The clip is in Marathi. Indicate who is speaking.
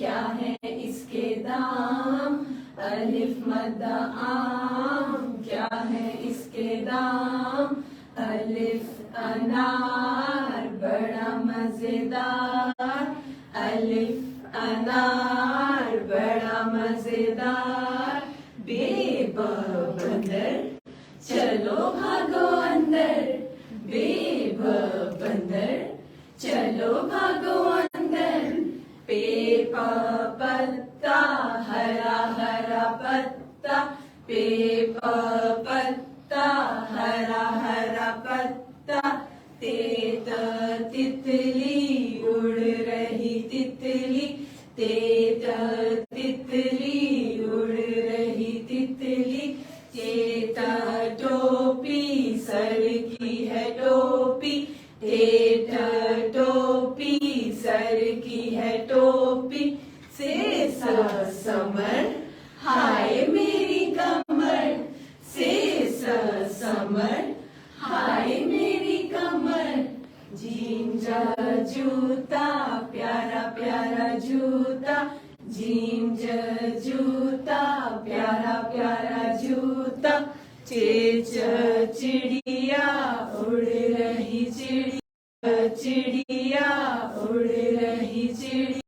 Speaker 1: क्या है इसके दाम, अलिफ मद आम क्या है इसके दाम, अलिफ अनार बड़ा मजेदार, अलिफ अनार बड़ा मजेदार, बेब बंदर चलो भागो अंदर, बेब बंदर चलो भागो अंदर, पे पत्ता हरा हरा पत्ता, पे पत्ता हरा हरा पत्ता, तेत तितली उड़ रही तितली, तेत तितली उड़ रही तितली, चेत टोपी सर की है टोपी, तेत टोपी सर की है टोपी, से समर हाय मेरी कमर, से समर हाय मेरी कमर, जीम जूता प्यारा प्यारा जूता, जीम जूता प्यारा प्यारा जूता, चेच चिड़िया उड़ रही चिड़िया, चिड़िया उड़ रही चिड़िया।